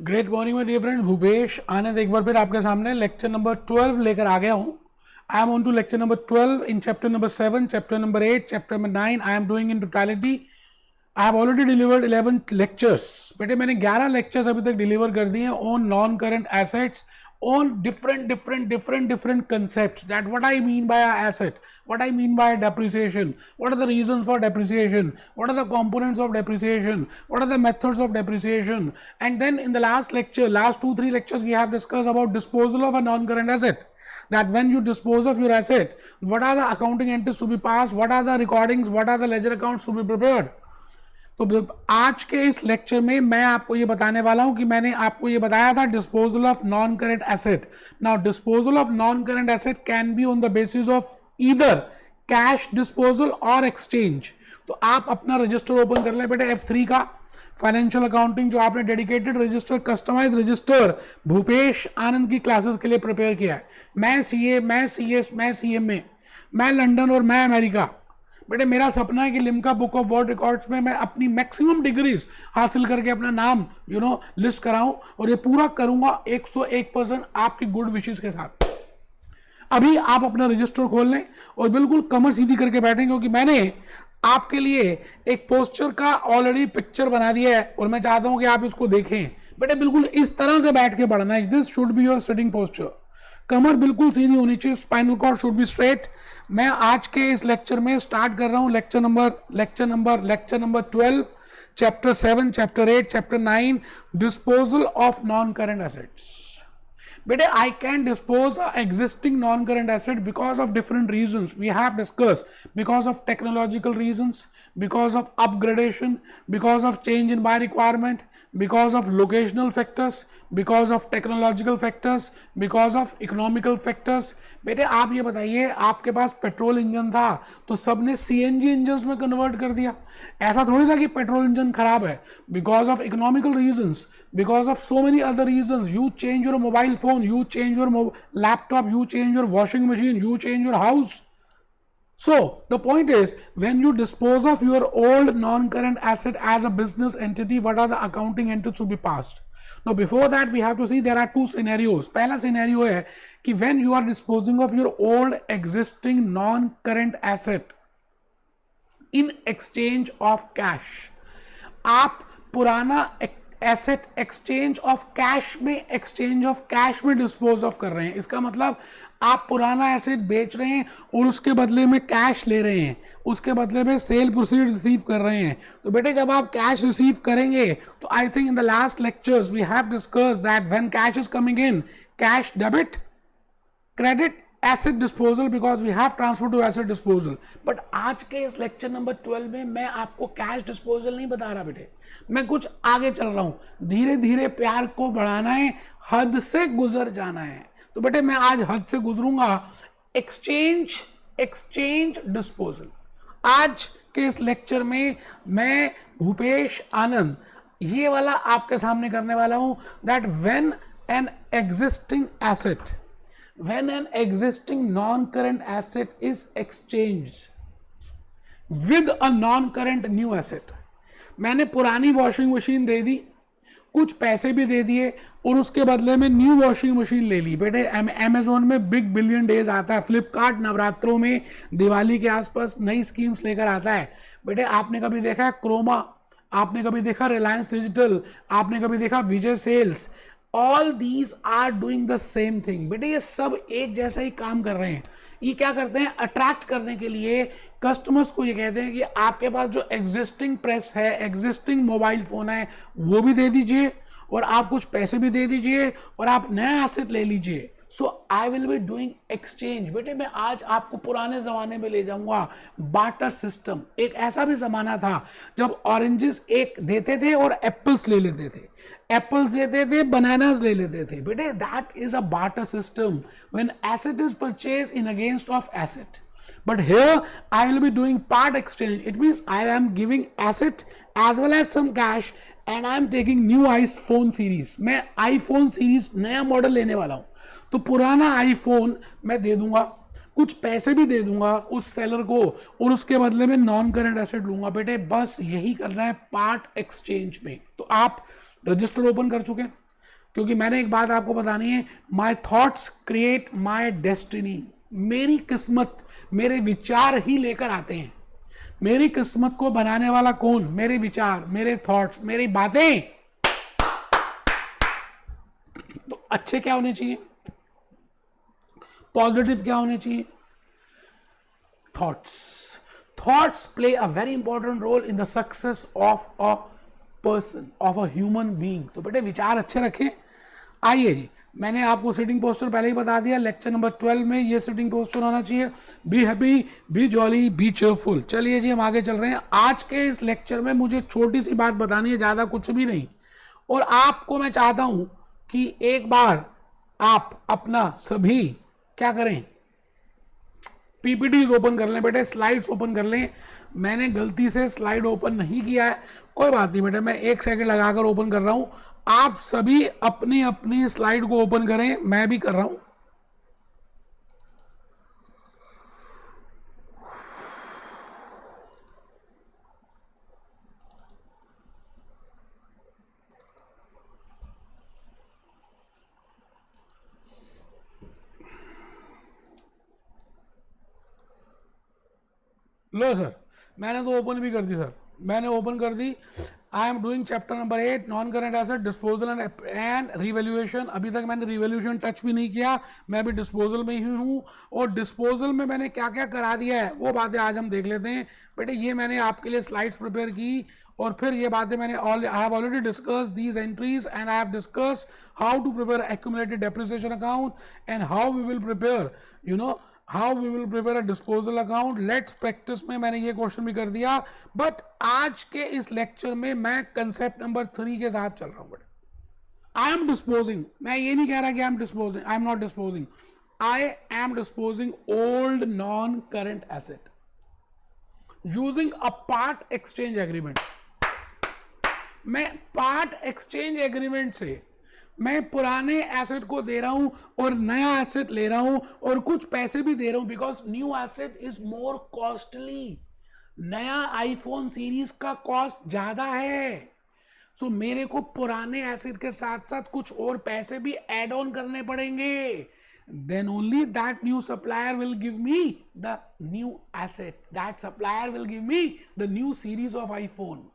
Great morning my dear friend, Bhupesh Anand एक बार फिर आपके सामने लेक्चर नंबर 12 लेकर आ गया हूँ. I am on to lecture number 12 in chapter number 7, chapter number 8, chapter number 9. I am doing in totality. I have already delivered 11 lectures. बेटे मैंने 11 लेक्चर्स अभी तक डिलीवर कर दिए on non current assets, on different concepts, that what I mean by a asset, what I mean by depreciation, what are the reasons for depreciation, what are the components of depreciation, what are the methods of depreciation. And then in the last lecture, last 2-3 lectures, we have discussed about disposal of a non-current asset, that when you dispose of your asset, what are the accounting entries to be passed, what are the recordings, what are the ledger accounts to be prepared. तो आज के इस lecture में मैं आपको ये बताने वाला हूं कि मैंने आपको ये बताया था disposal of non current asset. Now disposal of non current asset can be on the basis of either cash disposal और एक्सचेंज. तो आप अपना रजिस्टर ओपन कर लें बेटे F3 का, फाइनेंशियल अकाउंटिंग जो आपने dedicated register, customise register Bhupesh Anand की क्लासेस के लिए प्रिपेयर किया है. मैं CA, मैं CS, मैं CMA, मैं लंदन और मैं अमेरिका. बेटे मेरा सपना है कि Limca book of world records में मैं अपनी मैक्सिमम डिग्रीज हासिल करके अपना नाम लिस्ट कराऊं, और ये पूरा करूंगा 101% आपकी गुड विशेस के साथ. अभी आप अपना रजिस्टर खोल लें और बिल्कुल कमर सीधी करके बैठें, क्योंकि मैंने आपके लिए एक पोस्चर का ऑलरेडी पिक्चर बना दिया है और मैं चाहता हूं कि आप इसको देखें. बेटे बिल्कुल इस तरह से बैठ के पढ़ना है. This should be your sitting posture. कमर बिल्कुल सीधी होनी चाहिए, spinal cord should be straight. मैं आज के इस लेक्चर में स्टार्ट कर रहा हूं lecture number 12, chapter 7, chapter 8, chapter 9, disposal of non current assets. बेटे I can dispose of existing non-current asset because of different reasons we have discussed, because of technological reasons, because of upgradation, because of change in buy requirement, because of locational factors, because of technological factors, because of economical factors. बेटे आप ये बताइए, आपके पास petrol engine था तो सबने CNG engine में convert कर दिया. ऐसा थोड़ी था कि पेट्रोल इंजन खराब है. Because of economical reasons, because of so many other reasons, you change your mobile phone, you change your laptop, you change your washing machine, you change your house. So the point is, when you dispose of your old non-current asset as a business entity, what are the accounting entries to be passed? Now before that we have to see there are two scenarios. पहला scenario है कि when you are disposing of your old existing non-current asset in exchange of cash, आप पुराना asset exchange of cash में dispose of कर रहे हैं. इसका मतलब आप पुराना एसेट बेच रहे हैं और उसके बदले में कैश ले रहे हैं, उसके बदले में सेल प्रोसीड रिसीव कर रहे हैं. तो बेटे जब आप कैश रिसीव करेंगे तो I think in the last lectures we have discussed that when cash is coming in, cash debit, credit, asset disposal, because we have transfer to asset disposal. But आज के इस लेक्चर नंबर 12 में मैं आपको cash disposal नहीं बता रहा बेटे, मैं कुछ आगे चल रहा हूं. धीरे धीरे प्यार को बढ़ाना है, हद से गुजर जाना है. तो बेटे मैं आज हद से गुजरूंगा. Exchange disposal. आज के इस लेक्चर में मैं भूपेश आनंद ये वाला आपके सामने करने वाला हूं, that when an existing non-current asset is exchanged with a non-current new asset. मैंने पुरानी वॉशिंग मशीन दे दी, कुछ पैसे भी दे दिए और उसके बदले में न्यू वॉशिंग मशीन ले ली. बेटे अमेजोन में बिग बिलियन डेज आता है, फ्लिपकार्ट नवरात्रों में दिवाली के आसपास नई स्कीम्स लेकर आता है. बेटे आपने कभी देखा है क्रोमा, आपने कभी देखा रिलायंस डिजिटल, आपने कभी देखा Vijay sales. All these are doing the same thing. बेटे ये सब एक जैसा ही काम कर रहे हैं. ये क्या करते हैं, अट्रैक्ट करने के लिए कस्टमर्स को ये कहते हैं कि आपके पास जो एग्जिस्टिंग प्रेस है, एग्जिस्टिंग मोबाइल फोन है, वो भी दे दीजिए और आप कुछ पैसे भी दे दीजिए और आप नया एसेट ले लीजिए. So I will be doing exchange. बेटे मैं आज आपको पुराने जमाने में ले जाऊंगा. Barter system. एक ऐसा भी जमाना था जब ऑरेंजेस एक देते थे और एप्पल्स ले लेते थे, एप्पल्स देते थे, बनानास ले लेते थे. बेटे that is a barter system when asset is purchase in against of asset. But here I will be doing part exchange. It means I am giving asset as well as some cash and I am taking new iPhone series. मैं iPhone series नया model लेने वाला हूं. तो पुराना iPhone मैं दे दूंगा, कुछ पैसे भी दे दूंगा उस सेलर को और उसके बदले में नॉन करंट एसेट लूंगा. बेटे बस यही करना है पार्ट एक्सचेंज में. तो आप रजिस्टर ओपन कर चुके हैं, क्योंकि मैंने एक बात आपको बतानी है, my thoughts create my destiny. मेरी किस्मत मेरे विचार ही लेकर आते हैं। मेरी किस्मत को बनाने वाला कौन? मेरे विचार, मेरे थॉट्स, मेरी बातें। तो अच्छे क्या होने चाहिए? पॉजिटिव क्या होने चाहिए? Thoughts. Thoughts play a very important role in the success of a person, of a human being. तो बेटे विचार अच्छे रखें। आइए जी, मैंने आपको सिटिंग पोस्टर पहले ही बता दिया, लेक्चर नंबर 12 में ये सिटिंग पोस्टर होना चाहिए। Be happy, B jolly, B cheerful. चलिए जी, हम आगे चल रहे हैं। आज के इस लेक्चर में मुझे छोटी सी बात बतानी है, ज़्यादा कुछ भी नहीं। और आपको मैं चाहता हूं कि एक बार आप अपना सभी क्या करें, पीपीटीज ओपन कर लें बेटे, स्लाइड्स ओपन कर लें। मैंने गलती से स्लाइड ओपन नहीं किया है, कोई बात नहीं बेटे, मैं 1 सेकंड लगाकर ओपन कर रहा हूं। आप सभी अपनी अपनी स्लाइड को ओपन करें, मैं भी कर रहा हूं। लो सर, मैंने तो ओपन भी कर दी सर, मैंने ओपन कर दी। I am doing chapter number 8, non current asset disposal and revaluation. अभी तक मैंने रिवैल्यूएशन टच भी नहीं किया, मैं भी डिस्पोजल में ही हूँ। और डिस्पोजल में मैंने क्या क्या करा दिया है वो बातें आज हम देख लेते हैं। बेटे ये मैंने आपके लिए स्लाइड्स प्रिपेयर की, और फिर ये बातें मैंने I have already discuss these entries and I have discuss how to prepare accumulated depreciation account and how we will prepare how we will prepare a disposal account. Let's practice में मैंने ये question भी कर दिया। But आज के इस lecture में मैं कंसेप्ट नंबर 3 के साथ चल रहा हूं। बट आई एम डिस्पोजिंग, मैं ये नहीं कह रहा कि I am disposing, I am not disposing, I am disposing old non current asset using a part exchange agreement. मैं पार्ट एक्सचेंज एग्रीमेंट से मैं पुराने एसेट को दे रहा हूं और नया एसेट ले रहा हूं, और कुछ पैसे भी दे रहा हूं, because new asset is more costly. नया आईफोन सीरीज का कॉस्ट ज्यादा है, सो मेरे को पुराने एसेट के साथ साथ कुछ और पैसे भी ऐड ऑन करने पड़ेंगे। Then only that new supplier will give me the new asset, that supplier will give me the new series of iPhone.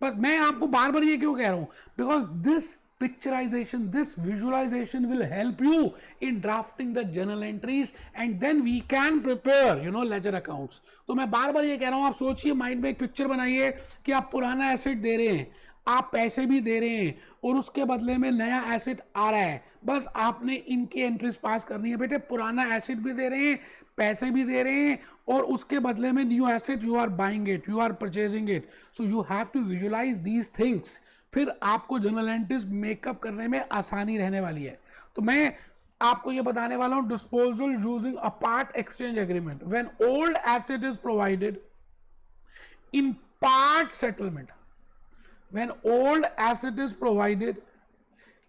बस मैं आपको बार बार ये क्यों कह रहा हूं? Because this picturization, this visualization will help you in drafting the journal entries and then we can prepare ledger accounts. तो मैं बार बार ये कह रहा हूं, आप सोचिए, माइंड में एक पिक्चर बनाइए कि आप पुराना एसेट दे रहे हैं, आप पैसे भी दे रहे हैं, और उसके बदले में नया एसेट आ रहा है। बस आपने इनकी एंट्रीज पास करनी है बेटे। पुराना एसेट भी दे रहे हैं, पैसे भी दे रहे हैं, और उसके बदले में new asset you are buying it, you are purchasing it. So you have to visualise these things, फिर आपको जर्नल एंट्रीज मेकअप करने में आसानी रहने वाली है। तो मैं आपको ये बताने वाला हूं, disposal using a part exchange agreement when old asset is provided in part settlement. When old asset is provided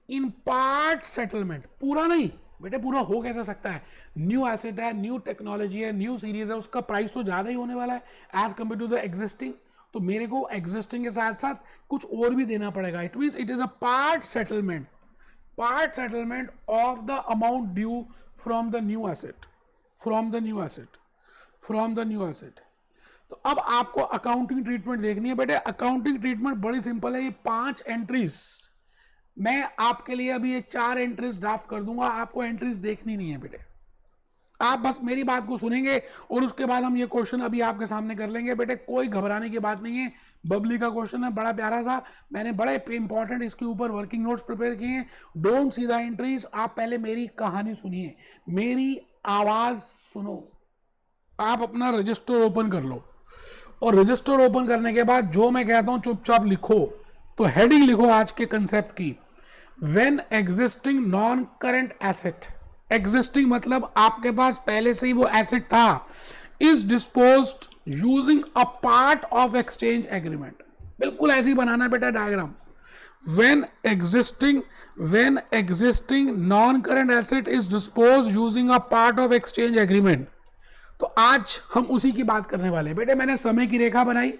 in part settlement, पूरा नहीं बेटे, पूरा हो कैसे सकता है? न्यू एसेट है, न्यू टेक्नोलॉजी है, न्यू सीरीज है, उसका प्राइस तो ज्यादा ही होने वाला है as compare to the existing. तो मेरे को एग्जिस्टिंग के साथ साथ कुछ और भी देना पड़ेगा। It means it is a part settlement of the amount due from the new asset, तो अब आपको अकाउंटिंग ट्रीटमेंट देखनी है बेटे। अकाउंटिंग ट्रीटमेंट बड़ी सिंपल है, ये 5 एंट्रीज मैं आपके लिए अभी ये 4 एंट्रीज ड्राफ्ट कर दूंगा, आपको एंट्रीज देखनी नहीं है बेटे। आप बस मेरी बात को सुनेंगे और उसके बाद हम ये क्वेश्चन अभी आपके सामने कर लेंगे बेटे। कोई घबराने की बात नहीं है, बबली का क्वेश्चन है, बड़ा प्यारा सा, मैंने बड़े इंपॉर्टेंट इसके ऊपर वर्किंग नोट्स प्रिपेयर किए हैं। डोंट सी द एंट्रीज, आप पहले मेरी कहानी सुनिए, मेरी आवाज सुनो। आप अपना रजिस्टर ओपन कर लो, और रजिस्टर ओपन करने के बाद जो मैं कहता हूं चुपचाप लिखो। तो हेडिंग लिखो आज के कंसेप्ट की, when existing non current asset, existing मतलब आपके पास पहले से ही वो एसेट था, is disposed using a part of exchange agreement. बिल्कुल ऐसे ही बनाना बेटा diagram. When existing non current asset is disposed using a part of exchange agreement, तो आज हम उसी की बात करने वाले हैं। बेटे मैंने समय की रेखा बनाई,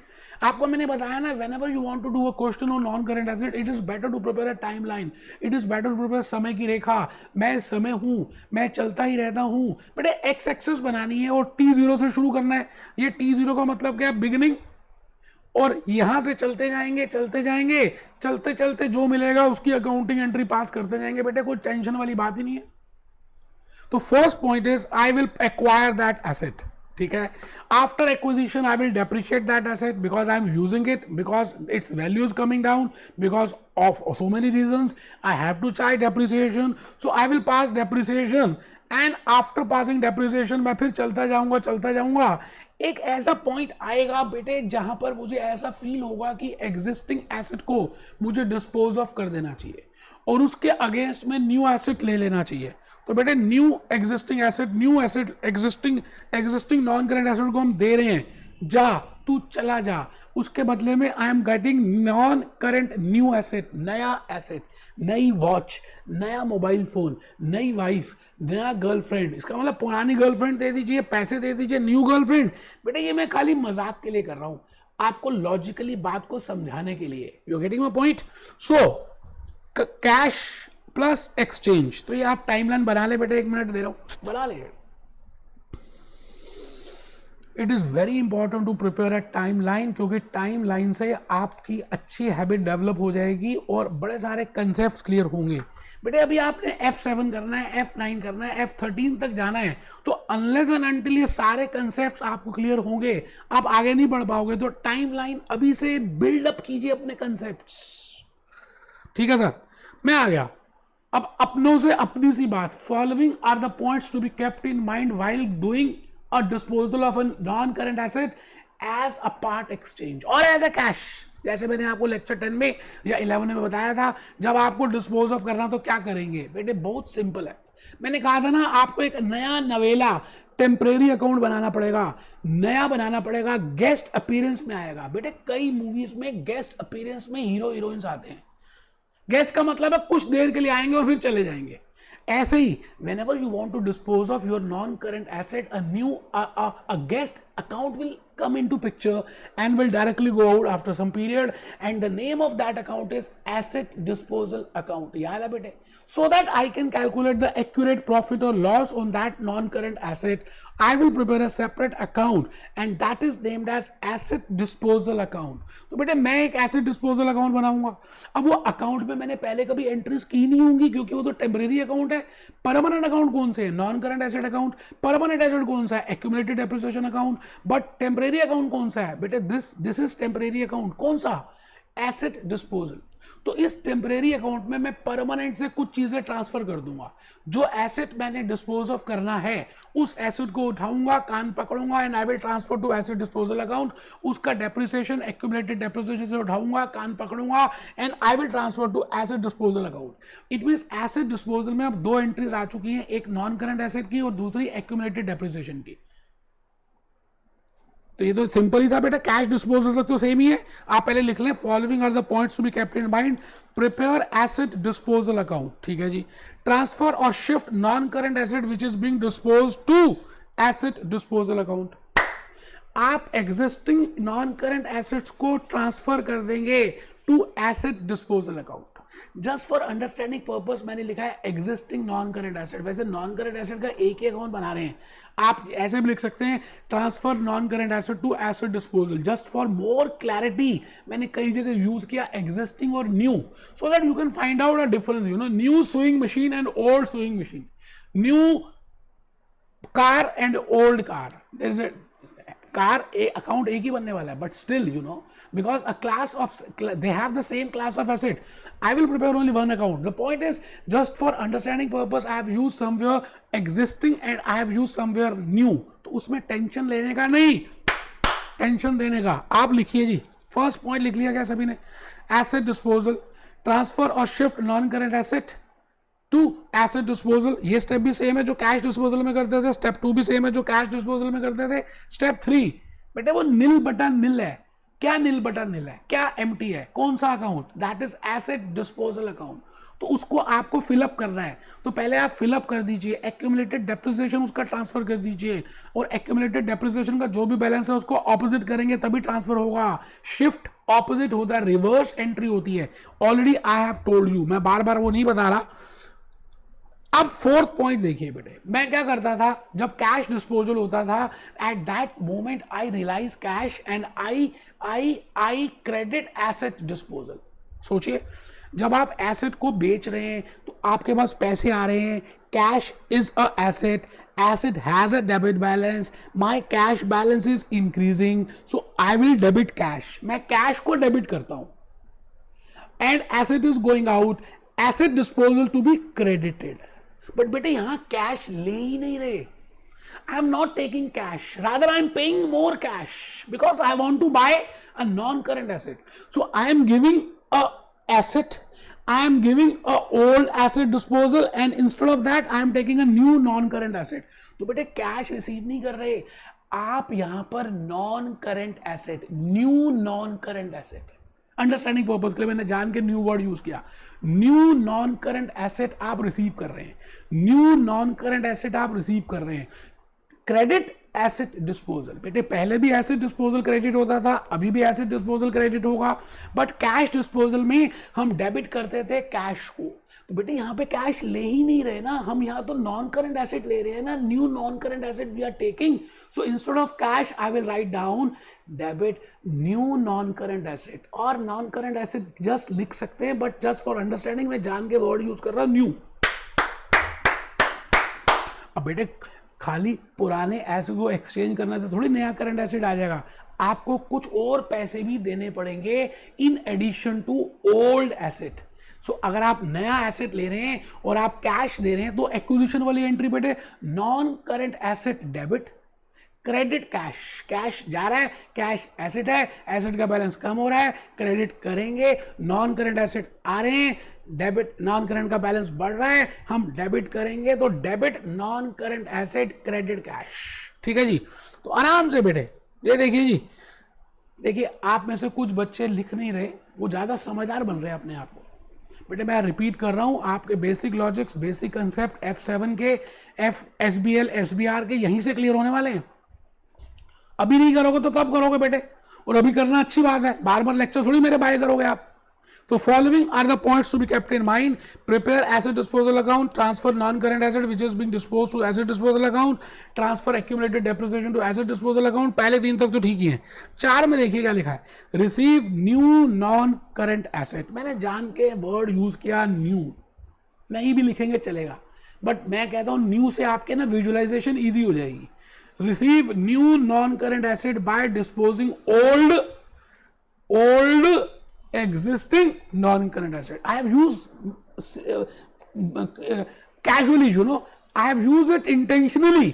आपको मैंने बताया ना, whenever you want to do a question on non current asset, it is better to prepare a timeline, it is better to prepare समय की रेखा। मैं समय हूं, मैं चलता ही रहता हूं। बेटे एक्स एक्सिस बनानी है और T0 से शुरू करना है। ये T0 का मतलब क्या है? बिगिनिंग। और यहां से चलते जाएंगे चलते जाएंगे, चलते चलते जो मिलेगा उसकी अकाउंटिंग एंट्री पास करते जाएंगे। बेटे कोई टेंशन वाली बात ही नहीं है। तो first point is I will acquire that asset, ठीक है। After acquisition I will depreciate that asset because I am using it, because it's value is coming down, because of so many reasons I have to charge depreciation, so I will pass depreciation and after passing depreciation मैं फिर चलता जाऊंगा। एक ऐसा point आएगा बेटे जहां पर मुझे ऐसा फील होगा कि एग्जिस्टिंग एसेट को मुझे डिस्पोज ऑफ कर देना चाहिए और उसके अगेंस्ट में न्यू एसेट ले लेना चाहिए। तो बेटे new existing asset existing non current asset को हम दे रहे हैं, जा तू चला जा, उसके बदले में I am getting non current new asset, नया एसेट, नई वॉच, नया मोबाइल फोन, नई वाइफ, नया गर्लफ्रेंड। इसका मतलब पुरानी गर्लफ्रेंड दे दीजिए, पैसे दे दीजिए, न्यू गर्लफ्रेंड। बेटे ये मैं खाली मजाक के लिए कर रहा हूं, आपको लॉजिकली बात को समझाने के लिए। You getting my point? So cash plus exchange, तो ये आप टाइमलाइन बना ले बेटे, 1 मिनट दे रहा हूं, बना ले। It is very important to prepare a timeline, क्योंकि टाइमलाइन से आपकी अच्छी हैबिट डेवलप हो जाएगी और बड़े सारे कंसेप्ट क्लियर होंगे। बेटे अभी आपने F7 करना है, F9 करना है, F13 तक जाना है, तो अनलेस एंड अनटिल ये सारे कंसेप्ट आपको क्लियर होंगे आप आगे नहीं बढ़ पाओगे। तो टाइमलाइन अभी से बिल्डअप कीजिए अपने कंसेप्ट, ठीक है सर। मैं आ गया अब अपनों से अपनी सी बात। Following are the points to be kept in mind while doing a disposal of a non current asset as a part exchange और एज अ कैश। जैसे मैंने आपको लेक्चर 10 में या 11 में बताया था, जब आपको डिस्पोज ऑफ करना तो क्या करेंगे बेटे, बहुत सिंपल है। मैंने कहा था ना आपको एक नया नवेला टेम्परेरी अकाउंट बनाना पड़ेगा, नया बनाना पड़ेगा, गेस्ट अपीयरेंस में आएगा। बेटे कई मूवीज में गेस्ट अपीयरेंस में हीरो हीरोइंस आते हैं। गेस्ट का मतलब है कुछ देर के लिए आएंगे और फिर चले जाएंगे। ऐसे ही whenever you want to dispose of your non-current asset, a guest account will come into picture and will directly go out after some period, and the name of that account is asset disposal account. याद है बेटे? So that I can calculate the accurate profit or loss on that non-current asset, I will prepare a separate account and that is named as asset disposal account. तो बेटे मैं एक asset disposal account बनाऊंगा। अब वो account में मैंने पहले कभी एंट्रीज की नहीं होंगी क्योंकि वो तो टेम्परेरी अकाउंट है। परमानेंट अकाउंट कौन से है? Non current asset account. Permanent asset कौन सा है? Accumulated depreciation account. But temporary account कौन सा है बेटे? This is temporary account. कौन सा? Asset disposal. तो इस टेम्परेरी अकाउंट में मैं परमानेंट से कुछ चीजें ट्रांसफर कर दूंगा। जो एसेट मैंने डिस्पोज ऑफ करना है उस एसेट को उठाऊंगा, कान पकड़ूंगा and I will transfer to asset disposal account. उसका डेप्रिसिएशन एक्यूमुलेटेड डेप्रिसिएशन से उठाऊंगा, कान पकड़ूंगा and I will transfer to asset disposal account. It means asset disposal में अब 2 एंट्रीज आ चुकी हैं, एक नॉन करंट एसेट की और दूसरी एक्यूमुलेटेड डेप्रिसिएशन की। तो ये तो सिंपल ही था बेटा। कैश डिस्पोजल तक तो सेम ही है। आप पहले लिख लें, following are the points to be kept in mind. Prepare asset disposal account, ठीक है जी। ट्रांसफर और shift non current asset which is being dispose to asset disposal account. आप एग्जिस्टिंग नॉन करंट एसेट्स को ट्रांसफर कर देंगे to asset disposal account. Just for understanding purpose मैंने लिखा है एग्जिस्टिंग नॉन करंट एसेट। वैसे नॉन करंट एसेट का एक ही अकाउंट बना रहे हैं, आप ऐसे भी लिख सकते हैं transfer non current asset to asset disposal. Just for more clarity मैंने कई जगह यूज किया एग्जिस्टिंग और new, so that you can find out a difference. You know, new sewing machine and old sewing machine, new car and old car. There is a car account एक ही बनने वाला है, but still you know, because a class of they have the same class of asset, I will prepare only one account. The point is, just for understanding purpose I have used somewhere existing and I have used somewhere new. तो उसमें tension लेने का नहीं, tension देने का। आप लिखिए जी, first point लिख लिया क्या सभी ने? एसेट डिस्पोजल, ट्रांसफर और shift non current asset to asset disposal. ये स्टेप भी सेम है जो कैश डिस्पोजल में करते थे, स्टेप 2 भी सेम है जो कैश डिस्पोजल में करते थे। स्टेप 3 बेटे वो निल बटा निल है। क्या नील बटा नील है, क्या एम्प्टी है, कौन सा account, that is asset disposal account. तो उसको आपको फिलअप करना है, तो पहले आप फिलअप कर दीजिए, एक्यूमुलेटेड डेप्रिसिएशन उसका ट्रांसफर कर दीजिए, और एक्यूमुलेटेड डेप्रिसिएशन का जो भी बैलेंस है उसको ऑपोजिट करेंगे तभी ट्रांसफर होगा। शिफ्ट ऑपोजिट होता है, रिवर्स एंट्री होती है, already I have told you, मैं बार बार वो नहीं बता रहा। अब फोर्थ पॉइंट देखिए बेटे, मैं क्या करता था जब कैश डिस्पोजल होता था, at that moment I realise cash and I credit asset disposal. सोचिए, जब आप एसेट को बेच रहे हैं तो आपके पास पैसे आ रहे हैं, cash is a asset, asset has a debit balance, my cash balance is increasing, so I will debit cash, मैं कैश को डेबिट करता हूं, and asset is going out, asset disposal to be credited. But बेटे यहां cash ले ही नहीं रहे, I am not taking cash, rather I am paying more cash because I want to buy a non-current asset. So I am giving a asset, I am giving a old asset disposal, and instead of that I am taking a new non-current asset. तो बेटे cash receive नहीं कर रहे आप, यहां पर non-current asset, new non-current asset, understanding purpose के लिए मैंने जान के न्यू वर्ड यूज किया, न्यू नॉन करंट एसेट आप रिसीव कर रहे हैं, न्यू नॉन करंट एसेट आप रिसीव कर रहे हैं। क्रेडिट एसेट डिस्पोजल, बेटे पहले भी एसेट डिस्पोजल क्रेडिट होता था, अभी भी एसेट डिस्पोजल क्रेडिट होगा, बट कैश डिस्पोजल में हम डेबिट करते थे कैश को। तो बेटे यहां पे कैश ले ही नहीं रहे ना, हम यहां तो नॉन करंट एसेट ले रहे हैं ना, new non current asset we are taking. So instead of cash I will write down debit new non current asset, और नॉन करंट एसेट जस्ट लिख सकते हैं, बट जस्ट फॉर अंडरस्टैंडिंग मैं जान के वर्ड यूज कर रहा हूं, न्यू। अब बेटे खाली पुराने एसेट को एक्सचेंज करने से थोड़ी नया करंट एसेट आ जाएगा, आपको कुछ और पैसे भी देने पड़ेंगे in addition to old asset. So अगर आप नया एसेट ले रहे हैं और आप कैश दे रहे हैं तो एक्विजिशन वाली एंट्री बेटे non current asset debit, credit cash, cash जा रहा है, कैश एसेट है, एसेट का बैलेंस कम हो रहा है, क्रेडिट करेंगे, नॉन करंट एसेट आ रहे हैं, डेबिट, नॉन करंट का बैलेंस बढ़ रहा है, हम डेबिट करेंगे, तो debit non current asset credit cash. ठीक है जी, तो आराम से बेटे ये देखिए जी, देखिए आप में से कुछ बच्चे लिख नहीं रहे, वो ज़्यादा समझदार बन रहे हैं अपने आप को। बेटे मैं रिपीट कर रहा हूँ, आपके basic logics, basic concept F7 के, SBL SBR के यहीं से क्लियर होने वाले हैं। अभी नहीं करोगे तो कब करोगे बेटे, और अभी करना अच्छी बात है, बार बार लेक्चर थोड़ी मेरे बाय करोगे आप। तो following are the points to be kept in mind, prepare asset disposal account, transfer non current asset which is being disposed to asset disposal account, transfer accumulated depreciation to asset disposal account. पहले 3 तक तो ठीक ही है, 4 में देखिए क्या लिखा है, receive new non current asset. मैंने जान के वर्ड यूज किया न्यू, नहीं भी लिखेंगे चलेगा, बट मैं कहता हूं न्यू से आपके ना विजुअलाइजेशन ईजी हो जाएगी। Receive new non-current asset by disposing old existing non-current asset. I have used casually, you know, I have used it intentionally,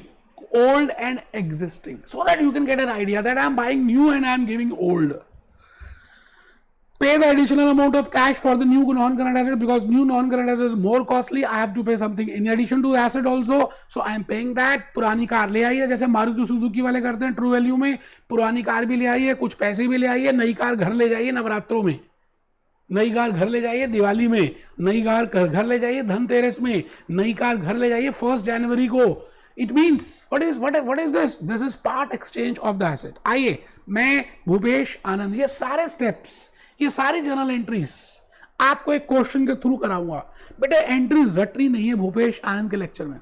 old and existing, so that you can get an idea that I am buying new and I am giving old. Pay the additional amount of cash for the new non-current asset because new non-current asset is more costly. I have to pay something in addition to asset also, so I am paying that. पुरानी car ले आई है, जैसे Maruti Suzuki वाले करते हैं, true value में पुरानी car भी ले आई है, कुछ पैसे भी ले आई है, नई कार घर ले जाइए नवरात्रों में, नई कार घर ले जाइए दिवाली में, नई कार घर ले जाइए धनतेरस में, नई कार घर ले जाइए 1 जनवरी को। It means what is this? This is part exchange of the asset. आइए मैं भूपेश आनंद, ये सारे स्टेप्स, ये सारी जर्नल एंट्रीज आपको एक क्वेश्चन के थ्रू कराऊंगा। बेटे एंट्रीज रटनी नहीं है भूपेश आनंद के लेक्चर में,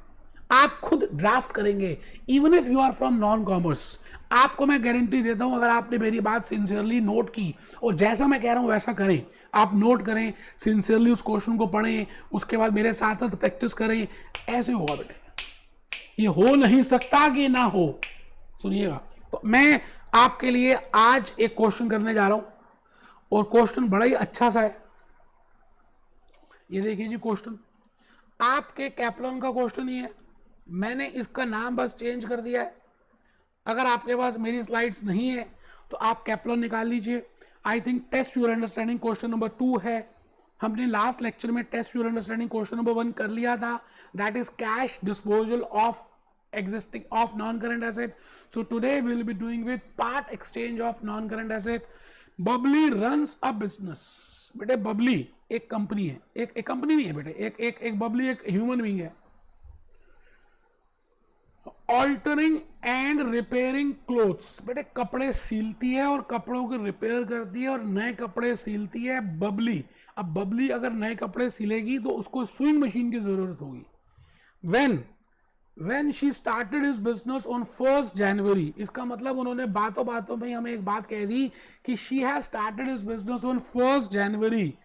आप खुद ड्राफ्ट करेंगे, even if you are from non commerce. आपको मैं गारंटी देता हूं, अगर आपने मेरी बात सिंसियरली नोट की और जैसा मैं कह रहा हूं वैसा करें, आप नोट करें सिंसियरली, उस क्वेश्चन को पढ़ें, उसके बाद मेरे साथ साथ प्रैक्टिस करें, ऐसे होगा बेटे, ये हो नहीं सकता कि ना हो। सुनिएगा, तो मैं आपके लिए आज एक क्वेश्चन करने जा रहा हूं, और क्वेश्चन बड़ा ही अच्छा सा है। ये देखिए जी क्वेश्चन, आपके कैप्लॉन का क्वेश्चन ही है, मैंने इसका नाम बस चेंज कर दिया है। अगर आपके पास मेरी स्लाइड्स नहीं है तो आप कैप्लॉन निकाल लीजिए। I think test your understanding question number 2 है। हमने लास्ट लेक्चर में test your understanding question number 1 कर लिया था, that is cash disposal of existing of non-current asset. So today we will be doing with part exchange of non-current asset. Bubbly runs a business. बेटे बबली एक company है, एक company नहीं है बेटे, एक बबली एक ह्यूमन बीइंग है. ऑल्टरिंग एंड रिपेयरिंग क्लोथ्स, बेटे कपड़े सीलती है और कपड़ों को रिपेयर करती है और नए कपड़े सीलती है बबली. अब बबली अगर नए कपड़े सिलेगी तो उसको स्विंग मशीन की जरूरत होगी. when she started his business on 1st January, इसका मतलब उन्होंने बातों बातों में हमें एक बात कह दी कि she has started his business on 1st January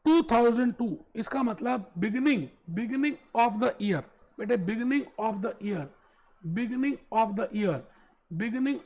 2002. इसका मतलब beginning of the year, बेटे beginning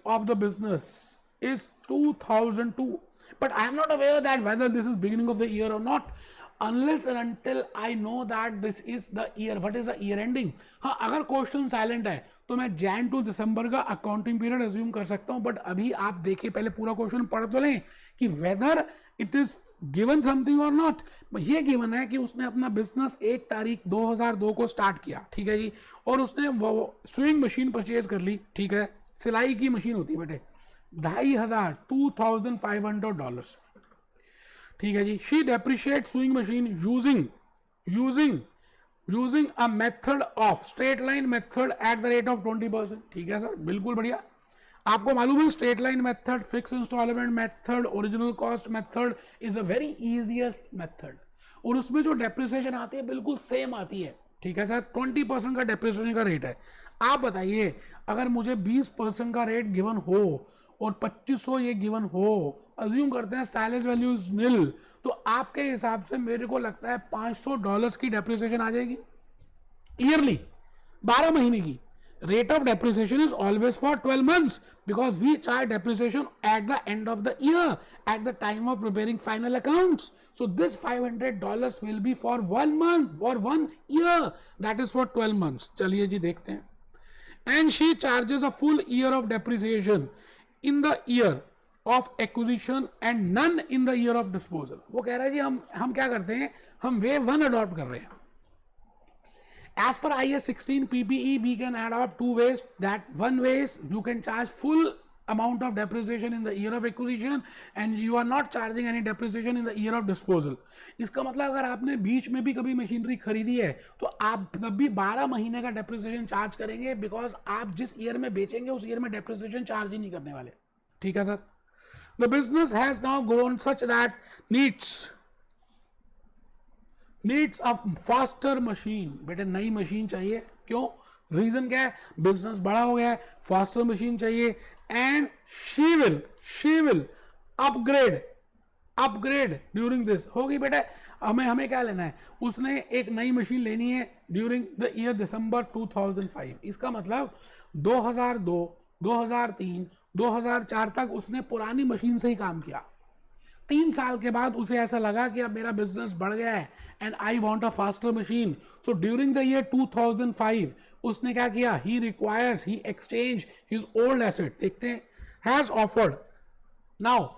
of the business is 2002. But I am not aware that whether this is beginning of the year or not, unless and until I know that this is the year. What is the year ending? हाँ, अगर question silent है तो मैं Jain to दिसंबर का accounting period assume कर सकता हूं. But अभी आप देखिए, पहले पूरा क्वेश्चन पढ़ तो लें कि whether it is given something और नॉट. ये गिवन है कि उसने अपना बिजनेस 1 तारीख 2002 को स्टार्ट किया, ठीक है जी, और उसने वो स्विंग मशीन परचेज कर ली, ठीक है. सिलाई की मशीन होती है बेटे, $2,500, ठीक है जी. She depreciate swing machine using a method of straight line method at the rate of 20%. ठीक है सर, बिल्कुल बढ़िया. आपको मालूम है straight line method, fix installment method, original cost method is a very easiest method, और उसमें जो डेप्रिसिएशन आती है बिल्कुल सेम आती है. ठीक है सर, 20% का डेप्रिसिएशन का रेट है. आप बताइए, अगर मुझे 20% का रेट गिवन हो और 2500 ये गिवन हो, अज्यूम करते हैं सैलरी वैल्यू इज नील, तो आपके हिसाब से मेरे को लगता है $500 की डेप्रिसिएशन आ जाएगी ईयरली, 12 महीने की. Rate of depreciation is always for 12 months because we charge depreciation at the end of the year, at the time of preparing final accounts. So this $500 will be for 1 month, for 1 year. That is for 12 months. चलिए जी देखते हैं. And she charges a full year of depreciation in the year of acquisition and none in the year of disposal. वो कह रहा है जी हम क्या करते हैं, हम wave 1 adopt कर रहे हैं. As per IS 16 PPE, we can adopt 2 ways. That one way is you can charge full amount of depreciation in the year of acquisition and you are not charging any depreciation in the year of disposal. इसका मतलब अगर आपने बीच में भी कभी machinery खरीदी है तो आप तब भी 12 महीने का डेप्रिसिएशन चार्ज करेंगे, बिकॉज आप जिस ईयर में बेचेंगे उस ईयर में डेप्रिसिएशन चार्ज ही नहीं करने वाले. ठीक है sir. The business has now grown such that needs a faster machine. बेटे नई मशीन चाहिए. क्यों? रीजन क्या है? बिजनेस बड़ा हो गया है, फास्टर मशीन चाहिए. And she will upgrade during this. होगी बेटे, हमें क्या लेना है, उसने एक नई मशीन लेनी है ड्यूरिंग द ईयर दिसंबर 2005. इसका मतलब 2002, 2003, 2004 तक उसने पुरानी मशीन से ही काम किया. 3 साल के बाद उसे ऐसा लगा कि अब मेरा बिजनेस बढ़ गया है and I want a faster machine. So during the year 2005 उसने क्या किया, ही एक्सचेंज हिज ओल्ड एसेट. देखते हैं. Has offered, now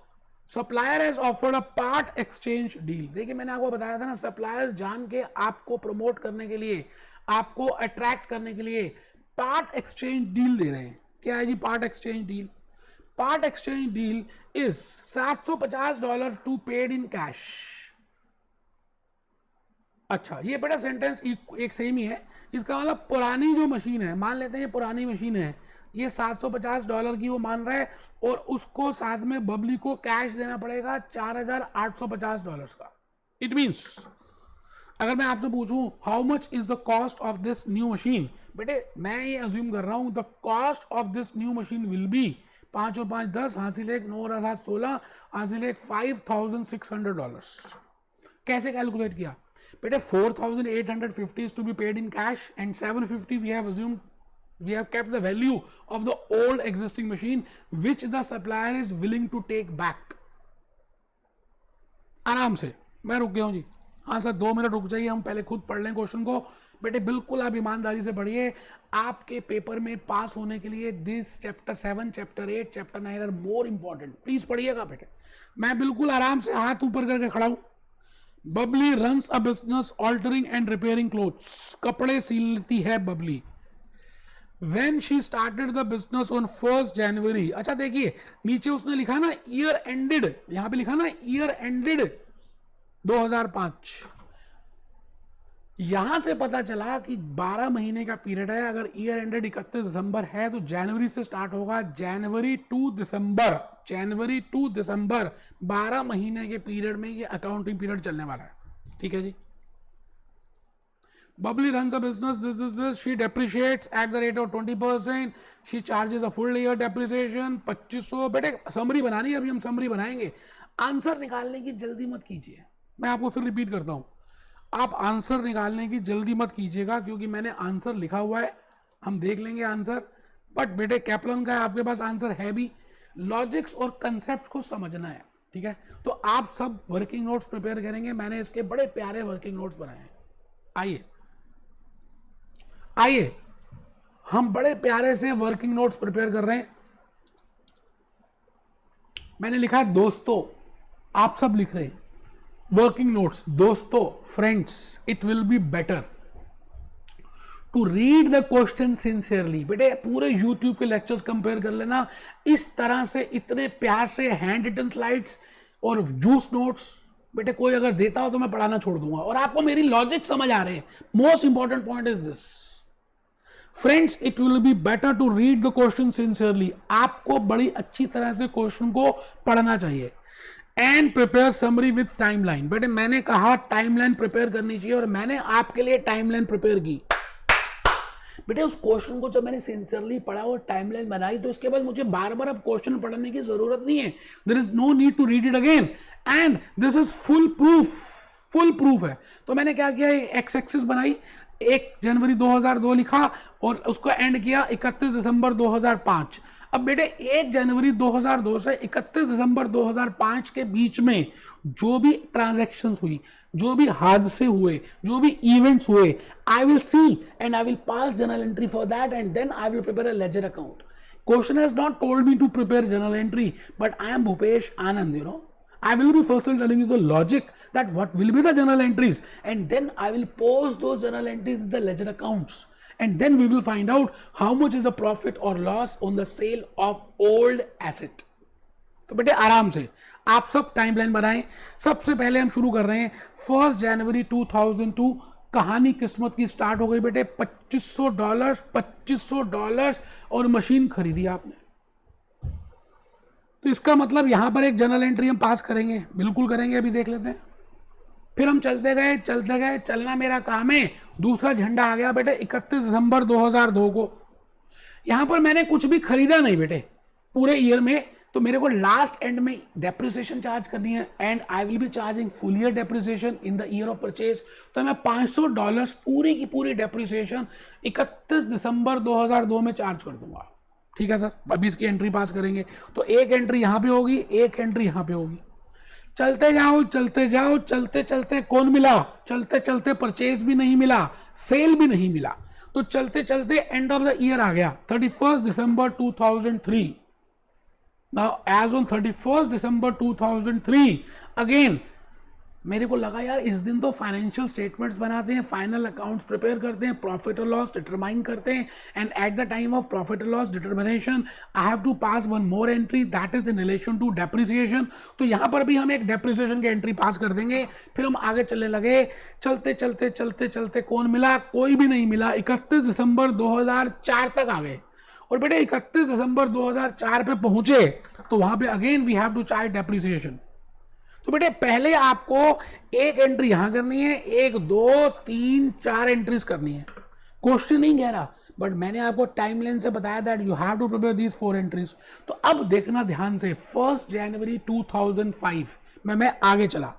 supplier has offered a part exchange deal. देखिए मैंने आपको बताया था ना, सप्लायर्स जान के आपको प्रमोट करने के लिए, आपको अट्रैक्ट करने के लिए पार्ट एक्सचेंज डील दे रहे हैं. क्या है जी part exchange deal? Part exchange deal is $750 to paid in cash. अच्छा, ये बड़ा सेंटेंस एक सेम ही है. इसका मतलब पुरानी जो मशीन है, मान लेते हैं ये पुरानी मशीन है, ये $750 की वो मान रहा है और उसको साथ में बबली को कैश देना पड़ेगा $4,850 का. इट मीन्स अगर मैं आपसे पूछूं how much is the cost of this new machine, बेटे मैं ये अज्यूम कर रहा हूं the cost of this new machine will be 5 और 5 10, हासिल 1 9 और 7 16, हासिल 1 $5,600. कैसे कैलकुलेट किया बेटे? 4,850 is to be paid in cash and 750 we have kept the value of the old existing machine which the supplier is willing to take back. आराम से मैं रुक गया हूं जी. हाँ सर 2 मिनट रुक जाइए, हम पहले खुद पढ़ लें क्वेश्चन को. बेटे बिल्कुल आप ईमानदारी से पढ़िए. आपके पेपर में पास होने के लिए this chapter 7, chapter 8, chapter 9 are more important. Please पढ़िएगा बेटे. मैं बिल्कुल आराम से हाथ ऊपर करके खड़ा हूं. Babli runs a business altering and repairing clothes, कपड़े सिलती है Babli. When she started the business on 1st January, अच्छा देखिए नीचे उसने लिखा ना ईयर एंडेड, यहां पे लिखा ना ईयर एंडेड 2005। यहां से पता चला कि 12 महीने का पीरियड है। अगर ईयर एंडेड 31 दिसंबर है तो जनवरी से स्टार्ट होगा, जनवरी टू दिसंबर, जनवरी टू दिसंबर 12 महीने के पीरियड में ये अकाउंटिंग पीरियड चलने वाला है। ठीक है जी। Bubbly runs a business, this. She depreciates at the rate of 20%. She charges a full year depreciation 2500। बेटे समरी बनानी है, अभी हम समरी बनाएंगे। आंसर निकालने की जल्दी मत कीजिए, मैं आपको फिर रिपीट करता हूं, आप आंसर निकालने की जल्दी मत कीजिएगा क्योंकि मैंने आंसर लिखा हुआ है, हम देख लेंगे आंसर। बट बेटे कैप्लन का आपके पास आंसर है भी, लॉजिक्स और कंसेप्ट को समझना है। ठीक है, तो आप सब वर्किंग नोट्स प्रिपेयर करेंगे, मैंने इसके बड़े प्यारे वर्किंग नोट्स बनाए हैं। आइए हम बड़े प्यारे से वर्किंग नोट्स प्रिपेयर कर रहे हैं। मैंने लिखा है दोस्तों, आप सब लिख रहे हैं वर्किंग नोट्स, दोस्तों, friends, it will be better to read the question sincerely. बेटे पूरे यूट्यूब के लेक्चर्स कंपेयर कर लेना, इस तरह से इतने प्यार से हैंड रिटन स्लाइड्स और जूस नोट्स बेटे कोई अगर देता हो तो मैं पढ़ाना छोड़ दूंगा। और आपको मेरी लॉजिक समझ आ रहे हैं, most important point is this friends, it will be better to read the question sincerely. आपको बड़ी अच्छी तरह से क्वेश्चन को पढ़ना चाहिए and prepare summary with timeline. बेटे मैंने कहा टाइमलाइन प्रिपेयर करनी चाहिए और मैंने आपके लिए टाइमलाइन प्रिपेयर की। बेटे उस क्वेश्चन को जब मैंने सिंसियरली पढ़ा और टाइमलाइन बनाई तो उसके बाद मुझे बार बार अब क्वेश्चन पढ़ने की जरूरत नहीं है। There is no need to read it again and this is full proof है। तो मैंने क्या किया, एक्स एक्सिस बनाई, 1 जनवरी 2002 लिखा और उसको एंड किया 31 दिसंबर 2005। अब बेटे 1 जनवरी 2002 से 31 दिसंबर 2005 के बीच में जो भी ट्रांजैक्शंस हुई, जो भी हादसे हुए, जो भी इवेंट्स हुए, I will see and I will pass journal entry for that and then I will prepare a ledger account. Question has not told me to prepare journal entry, but I am Bhupesh Anand, I will be firstly telling you the logic that what will be the journal entries and then I will post those journal entries in the ledger accounts and then we will find out how much is a profit or loss on the sale of old asset. तो बेटे आराम से आप सब timeline बनाएं। सबसे पहले हम शुरू कर रहे हैं 1 जनवरी 2002। कहानी किस्मत की स्टार्ट हो गई बेटे, $2500 और मशीन खरीदी आपने। तो इसका मतलब यहां पर एक जर्नल एंट्री हम पास करेंगे, बिल्कुल करेंगे, अभी देख लेते हैं। फिर हम चलते गए, चलना मेरा काम है। दूसरा झंडा आ गया बेटे 31 दिसंबर 2002 को। यहां पर मैंने कुछ भी खरीदा नहीं बेटे पूरे ईयर में, तो मेरे को लास्ट एंड में डेप्रिसिएशन चार्ज करनी है and I will B charging full year depreciation in the year of purchase. तो मैं $500 पूरी की पूरी डेप्रिसिएशन 31 दिसंबर 2002 में चार्ज कर दूंगा। ठीक है सर, अभी इसकी एंट्री पास करेंगे। तो एक एंट्री यहां पे होगी, एक एंट्री यहां पे होगी। चलते जाओ, चलते कौन मिला, चलते परचेज भी नहीं मिला, सेल भी नहीं मिला। तो चलते एंड ऑफ द ईयर आ गया 31 दिसंबर 2003। नाउ एज ऑन 31 दिसंबर 2003 अगेन मेरे को लगा यार इस दिन तो फाइनेंशियल स्टेटमेंट्स बनाते हैं, फाइनल अकाउंट्स प्रिपेयर करते हैं, प्रॉफिट और लॉस डिटरमाइन करते हैं and at the time of profit और loss determination I have to pass one more entry that is in relation to depreciation. तो यहां पर भी हम एक डेप्रिसिएशन की एंट्री पास कर देंगे। फिर हम आगे चलने लगे, चलते कौन मिला, कोई भी नहीं मिला। 31 दिसंबर 2004 तक आ गए और बेटे 31 दिसंबर 2004 पे पहुंचे तो वहां पे again we have to charge depreciation. तो बेटे पहले आपको एक एंट्री यहां करनी है, 1 2 3 4 एंट्रीज करनी है। क्वेश्चन नहीं कह रहा बट मैंने आपको टाइमलाइन से बताया that you have to prepare these 4 entries. तो अब देखना ध्यान से, 1 जनवरी 2005 में मैं आगे चला।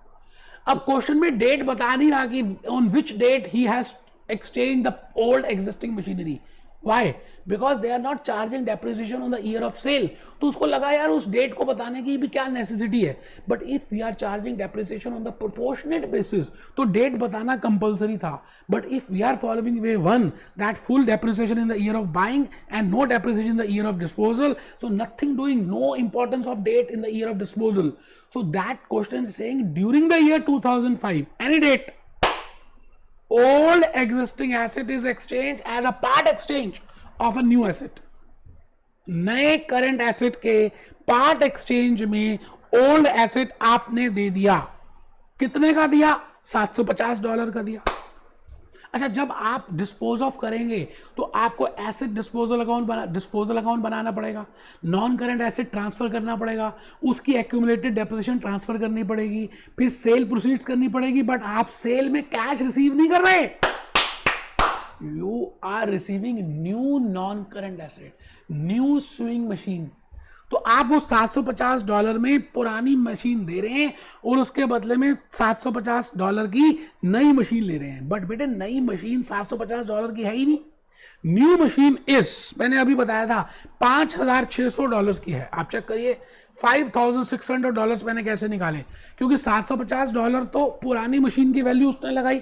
अब क्वेश्चन में डेट बता नहीं रहा कि on which date he has exchange the old existing machinery. Why? Because they are not charging depreciation on the year of sale. तो उसको लगा यार उस डेट को बताने की भी क्या नेसेसिटी है. But if we are charging depreciation on the proportionate basis तो डेट बताना कंपल्सरी था. But if we are following way one that full depreciation in the year of buying and no depreciation in the year of disposal, so nothing doing, no importance of date in the year of disposal. So that question is saying during the year 2005, any date, old existing asset is exchanged as a part exchange of a new asset. नए current asset के part exchange में old asset आपने दे दिया. कितने का दिया? $750 का दिया. अच्छा, जब आप डिस्पोज ऑफ करेंगे तो आपको एसेट डिस्पोजल अकाउंट बनाना पड़ेगा, नॉन करंट एसेट ट्रांसफर करना पड़ेगा, उसकी एक्यूमुलेटेड डेप्रिसिएशन ट्रांसफर करनी पड़ेगी, फिर सेल प्रोसीड्स करनी पड़ेगी. बट आप सेल में कैश रिसीव नहीं कर रहे, you are receiving new non current asset, new swing machine. तो आप वो $750 में पुरानी मशीन दे रहे हैं और उसके बदले में $750 की नई मशीन ले रहे हैं. बट बेटे नई मशीन $750 की है ही नहीं. न्यू मशीन मैंने अभी बताया था $5,600 की है. आप चेक करिए $5,600 मैंने कैसे निकाले, क्योंकि $750 तो पुरानी मशीन की वैल्यू उसने लगाई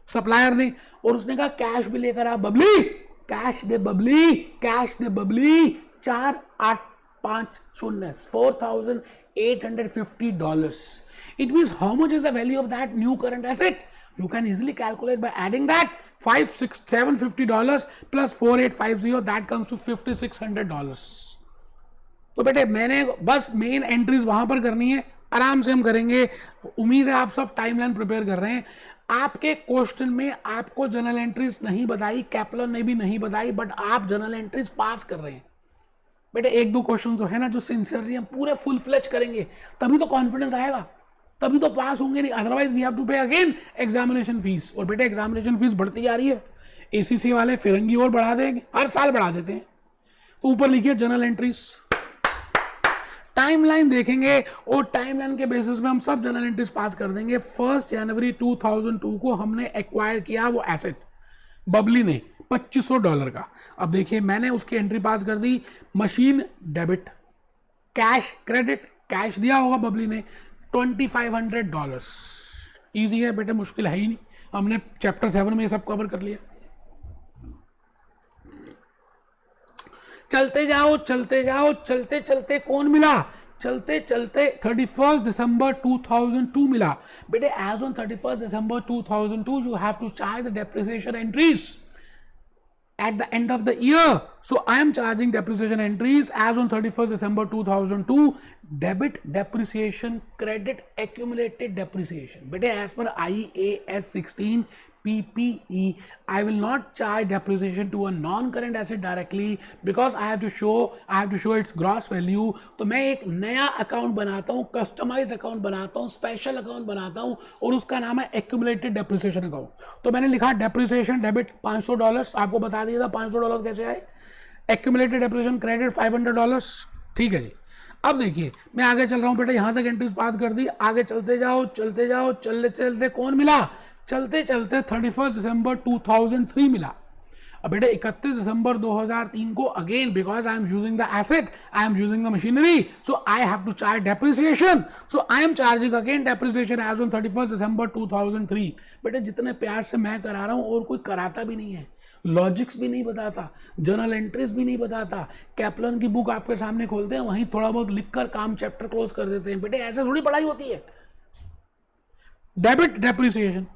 सप्लायर ने, और उसने कहा कैश भी लेकर आ बबली, कैश दे बबली, कैश दे Babli. 4,850 $4,850. It means how much is the value of that new current asset? You can easily calculate by adding that $750 plus 4,850, that comes to $5,600. तो बेटे मैंने बस मेन एंट्रीज वहां पर करनी है, आराम से हम करेंगे. उम्मीद है आप सब टाइमलाइन प्रिपेयर कर रहे हैं. आपके क्वेश्चन में आपको जनरल एंट्रीज नहीं बताई, कैप्लन ने भी नहीं बताई, बट आप जनरल एंट्रीज पास कर रहे हैं. बेटे एक दो क्वेश्चन जो है ना, जो सिंसियरली हम पूरे फुल फ्लेज करेंगे तभी तो कॉन्फिडेंस आएगा, तभी तो पास होंगे. नहीं अदरवाइज वी हैव टू पे अगेन एग्जामिनेशन फीस. और बेटे एग्जामिनेशन फीस बढ़ती जा रही है. एसीसी वाले फिरंगी और बढ़ा देंगे, हर साल बढ़ा देते हैं. तो ऊपर लिखिए जनरल एंट्रीज. टाइमलाइन देखेंगे और टाइमलाइन के बेसिस में हम सब जनरल एंट्रीज पास कर देंगे. 1 जनवरी 2002 को हमने एक्वायर किया वो एसेट बबली ने $2,500 का. अब देखिए मैंने उसकी एंट्री पास कर दी. Machine debit, cash credit, cash दिया होगा बबली ने $2,500. इजी है बेटे, मुश्किल है ही नहीं. हमने चैप्टर 7 में ये सब कवर कर लिया. चलते जाओ चलते जाओ, चलते चलते कौन मिला? चलते चलते 31 दिसंबर 2002 मिला. बेटे एज ऑन 31 दिसंबर 2002 you have to charge the depreciation entries at the end of the year. So I am charging depreciation entries as on 31st December 2002. Debit depreciation, credit accumulated depreciation. But as per IAS 16 PPE, I will not charge depreciation to a non-current asset directly because I have to show its gross value. तो मैं एक नया account बनाता हूँ, customised account बनाता हूँ, special account बनाता हूँ और उसका नाम है एक्यूमुलेटेड डेप्रिसिएशन अकाउंट. तो मैंने लिखा डेप्रिसिएशन डेबिट $500, आपको बता दिया था $500 कैसे आए. Accumulated depreciation credit $500. ठीक है जी. अब देखिए मैं आगे चल रहा हूँ बेटा, यहाँ तक एंट्रीज पास कर दी. आगे चलते जाओ चलते जाओ, चलते चलते कौन मिला? चलते चलते 31 दिसंबर 2003 मिला. अब बेटे 31 दिसंबर 2003 को again because I am using the asset, I am using the machinery, so I have to charge depreciation. So I am charging again depreciation as on 31 दिसंबर 2003. बेटे जितने प्यार से मैं करा रहा हूँ और कोई कराता भी नहीं है, लॉजिक्स भी नहीं बताता, जनरल एंट्रीज भी नहीं बताता. कैप्लन की बुक आपके सामने खोलते हैं, वहीं थोड़ा बहुत लिखकर काम चैप्टर क्लोज कर देते हैं. बेटे ऐसे थोड़ी पढ़ाई होती है. Debit depreciation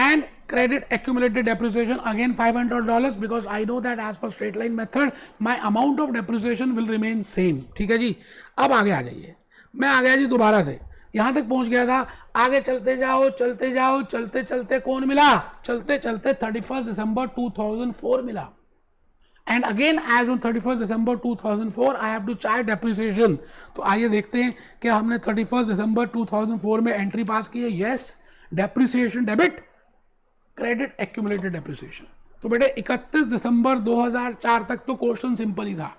and credit accumulated depreciation again $500 because I know that as per straight line method my amount of depreciation will remain same. ठीक है जी. अब आगे आ जाइए, मैं आ गया जी दोबारा से, यहां तक पहुंच गया था. आगे चलते जाओ चलते जाओ, चलते चलते कौन मिला? चलते चलते 31 दिसंबर 2004 मिला. एंड अगेन एज ऑन 31 दिसंबर 2004 I have to charge depreciation. तो आइए देखते हैं कि हमने 31 दिसंबर 2004 में एंट्री पास की है. Yes, depreciation debit, credit accumulated depreciation. तो बेटे 31 दिसंबर 2004 तक तो क्वेश्चन सिंपल ही था.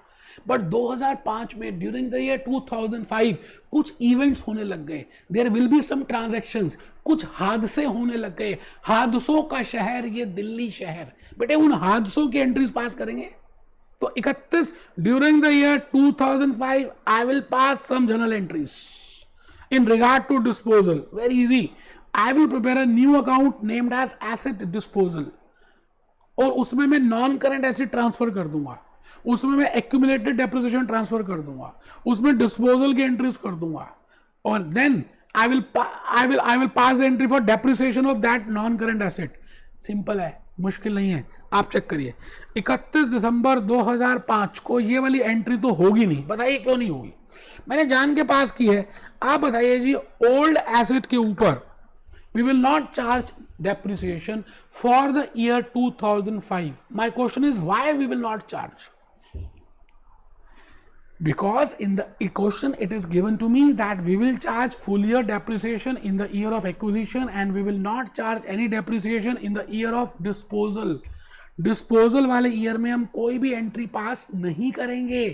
बट 2005 में ड्यूरिंग द ईयर 2005 कुछ इवेंट्स होने लग गए, there will be some transactions, कुछ हादसे होने लग गए, हादसों का शहर ये दिल्ली शहर। बेटे उन हादसों की एंट्रीज पास करेंगे। तो 31 during the year 2005 I will pass some journal entries in regard to disposal. Very easy. I will prepare a new account named as asset disposal, और उसमें मैं नॉन करंट एसेट ट्रांसफर कर दूंगा, उसमें मैं accumulated depreciation transfer कर दूंगा, उसमें डिस्पोजल की एंट्रीज कर दूंगा, और then I will pass the entry for depreciation of that non current asset. Simple है, मुश्किल नहीं है, आप चेक करिए। 31 दिसंबर 2005 को ये वाली एंट्री तो होगी नहीं, बताइए क्यों नहीं होगी? मैंने जान के पास की है। आप बताइए जी, ओल्ड एसेट के ऊपर we will not charge depreciation for the year 2005. My question is, why we will not charge? Because in the question it is given to me that we will charge full year depreciation in the year of acquisition and we will not charge any depreciation in the year of disposal. Disposal वाले year में हम कोई भी entry पास नहीं करेंगे,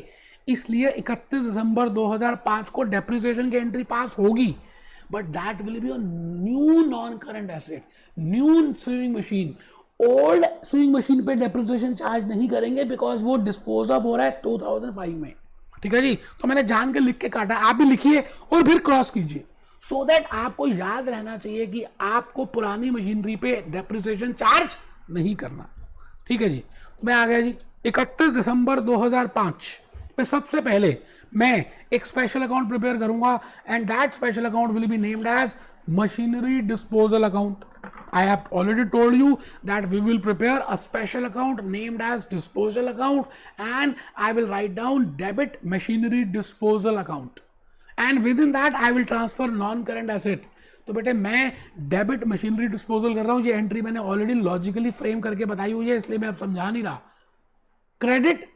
इसलिए 31 दिसंबर 2005 को depreciation की एंट्री पास होगी, but that will be a new non current asset, new swing machine. Old swing machine पे डेप्रिसिएशन चार्ज नहीं करेंगे बिकॉज वो डिस्पोज ऑफ हो रहा है 2005 में। ठीक है जी, तो मैंने जान के लिख के काटा, आप भी लिखिए और फिर क्रॉस कीजिए, सो दैट आपको याद रहना चाहिए कि आपको पुरानी मशीनरी पे डेप्रिसिएशन चार्ज नहीं करना। ठीक है जी, तो मैं आ गया जी 31 दिसंबर 2005 में। सबसे पहले मैं एक स्पेशल अकाउंट प्रिपेयर करूंगा and that special account will be named as machinery disposal account. I have already told you that we will prepare a special account named as disposal account and I will write down debit machinery disposal account and within that I will transfer non-current asset। तो बेटे मैं debit machinery disposal कर रहा हूं, ये entry मैंने already logically frame करके बताई हुई है, इसलिए मैं अब समझा नहीं रहा। Credit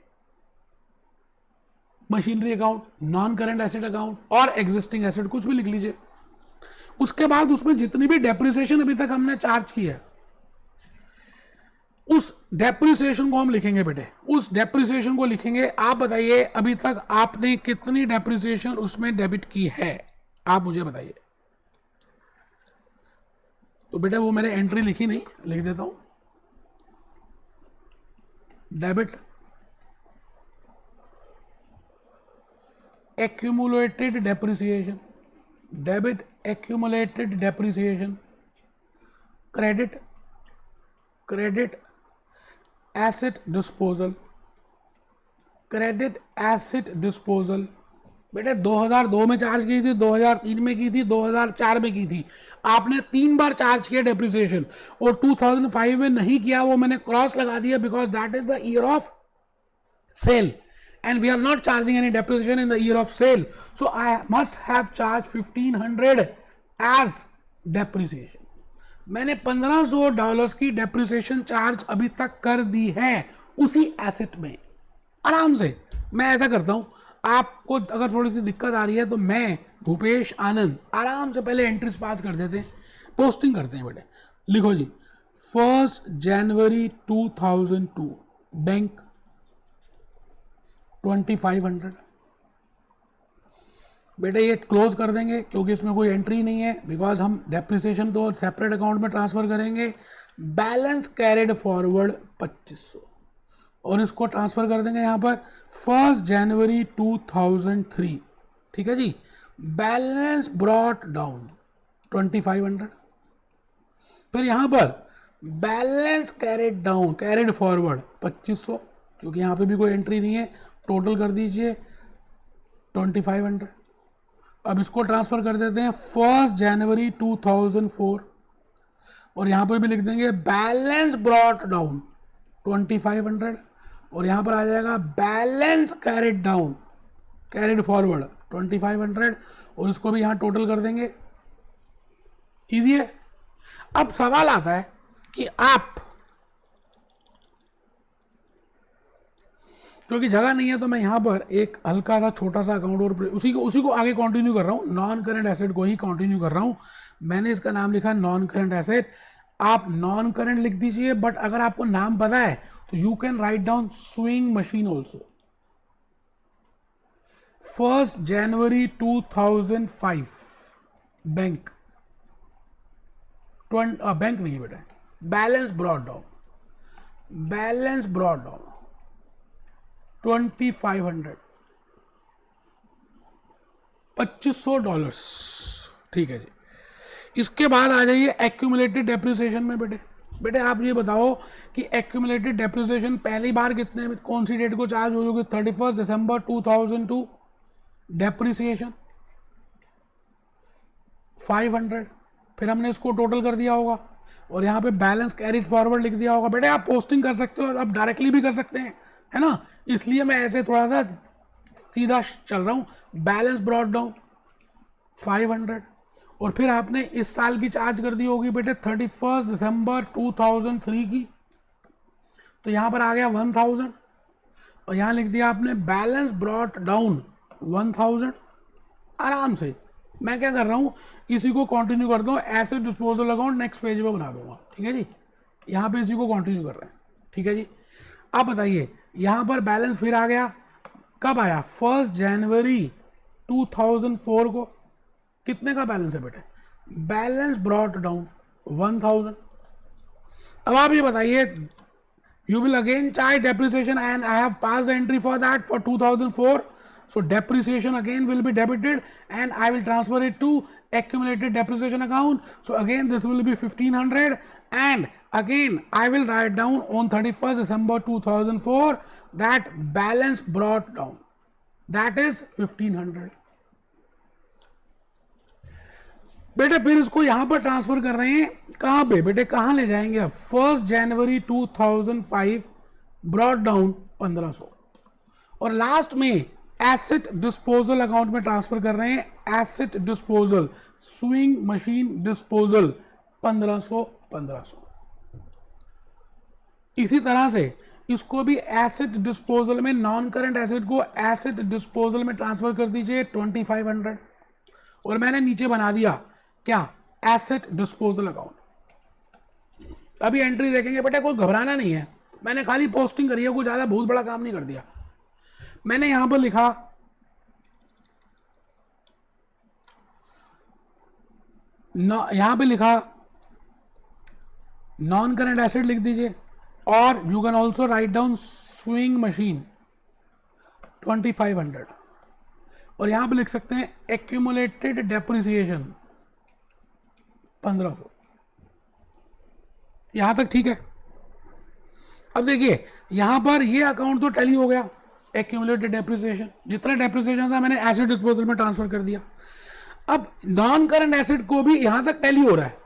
machinery account, non current asset account और एग्जिस्टिंग एसेट, कुछ भी लिख लीजिए। उसके बाद उसमें जितनी भी डेप्रिसिएशन अभी तक हमने चार्ज की है उस डेप्रिसिएशन को हम लिखेंगे बेटे, उस डेप्रिसिएशन को लिखेंगे। आप बताइए अभी तक आपने कितनी डेप्रिसिएशन उसमें डेबिट की है, आप मुझे बताइए। तो बेटा वो मैंने एंट्री लिखी नहीं, लिख देता हूं, debit accumulated depreciation, debit accumulated depreciation, credit asset disposal, credit asset disposal। बेटे 2002 में चार्ज की थी, 2003 में की थी, 2004 में की थी, आपने 3 बार चार्ज किया डेप्रिसिएशन, और 2005 में नहीं किया, वो मैंने क्रॉस लगा दिया because that is the year of sale and we are not charging any depreciation in the year of sale, so I must have charged $1500 as depreciation। मैंने $1500 की डेप्रिसिएशन चार्ज अभी तक कर दी है उसी एसेट में, आराम से। मैं ऐसा करता हूं, आपको अगर थोड़ी सी दिक्कत आ रही है तो मैं भूपेश आनंद आराम से पहले एंट्रीज पास कर देते हैं, पोस्टिंग करते हैं बेटे। लिखो जी 1 जनवरी 2002 बैंक 2500। बेटे ये क्लोज कर देंगे क्योंकि इसमें कोई एंट्री नहीं है, बिकॉज हम डेप्रिसिएशन तो सेपरेट अकाउंट में ट्रांसफर करेंगे। बैलेंस कैरिड फॉरवर्ड 2500 और इसको ट्रांसफर कर देंगे यहाँ पर 1 जनवरी 2003। ठीक है जी, बैलेंस ब्रॉट डाउन 2500। फिर यहाँ पर balance carried down, carried forward 2500, क्योंकि यहाँ पे भी कोई एंट्री नहीं है, टोटल कर दीजिए 2500। अब इसको ट्रांसफर कर देते हैं 1 जनवरी 2004 और यहाँ पर भी लिख देंगे बैलेंस ब्रॉट डाउन 2500 और यहाँ पर आ जाएगा balance carried down, carried forward 2500 और इसको भी यहाँ टोटल कर देंगे। इजी है। अब सवाल आता है कि आप, क्योंकि जगह नहीं है तो मैं यहाँ पर एक हल्का सा छोटा सा अकाउंट और उसी को आगे कंटिन्यू कर रहा हूँ, नॉन करंट एसेट को ही कंटिन्यू कर रहा हूँ। मैंने इसका नाम लिखा नॉन करंट एसेट, आप नॉन करंट लिख दीजिए, बट अगर आपको नाम पता है तो you can write down swing machine also. 1 January 2005 bank bank नहीं बेटा, balance brought down, balance brought down 2500, $2500, ठीक है जी। इसके बाद आ जाइए एक्यूमुलेटेड डेप्रिसिएशन में। बेटे आप ये बताओ कि एक्यूमुलेटेड डेप्रिसिएशन पहली बार कितने कौन सी डेट को चार्ज हो होगी? 31 दिसंबर 2002। डेप्रिसिएशन 500, फिर हमने इसको टोटल कर दिया होगा और यहाँ पे बैलेंस कैरिड फॉरवर्ड लिख दिया होगा। बेटे आप पोस्टिंग कर सकते हो, आप डायरेक्टली भी कर सकते हैं, है ना, इसलिए मैं ऐसे थोड़ा सा सीधा चल रहा हूँ। बैलेंस ब्रॉट डाउन 500 और फिर आपने इस साल की चार्ज कर दी होगी बेटे 31 दिसंबर 2003 की, तो यहाँ पर आ गया 1000 और यहाँ लिख दिया आपने बैलेंस ब्रॉट डाउन 1000। आराम से मैं क्या कर रहा हूँ, इसी को कंटिन्यू करता हूँ, asset disposal account next page पे बना दूंगा, ठीक है जी। यहाँ पे इसी को कंटिन्यू कर रहे हैं, ठीक है जी। अब बताइए यहाँ पर बैलेंस फिर आ गया, कब आया? 1 जनवरी 2004 को। कितने का बैलेंस है बेटे? Balance brought down 1000। अब आप ये बताइए, you will again charge depreciation and I have passed the entry for that for 2004. So depreciation again will be debited and I will transfer it to accumulated depreciation account. So again this will be 1500 and again I will write down on 31st December 2004 that balance brought down, that is 1500. बेटे फिर इसको यहां पर transfer कर रहे हैं, कहां पे बेटे, कहां ले जाएंगे? 1 जनवरी 2005 ब्रॉट डाउन 1500 और लास्ट में एसेट डिस्पोजल अकाउंट में ट्रांसफर कर रहे हैं। Asset disposal, swing machine disposal 1500। इसी तरह से इसको भी एसेट डिस्पोजल में, नॉन करंट एसेट को एसेट डिस्पोजल में ट्रांसफर कर दीजिए 2500 और मैंने नीचे बना दिया क्या? Asset disposal account. अभी एंट्री देखेंगे बेटा, कोई घबराना नहीं है, मैंने खाली पोस्टिंग करी है, कोई ज्यादा बहुत बड़ा काम नहीं कर दिया। मैंने यहां पर लिखा यहां पे लिखा नॉन करंट एसेट लिख दीजिए और you can also write down swing machine 2500 और यहां पे लिख सकते हैं एक्यूमुलेटेड डेप्रिसिएशन 1500। यहां तक ठीक है? अब देखिए यहां पर ये अकाउंट तो टैली हो गया, एक्यूमुलेटेड डेप्रिसिएशन, जितना डेप्रिसिएशन था मैंने एसेट डिस्पोजल में ट्रांसफर कर दिया। अब नॉन करंट एसेट को भी यहां तक टैली हो रहा है,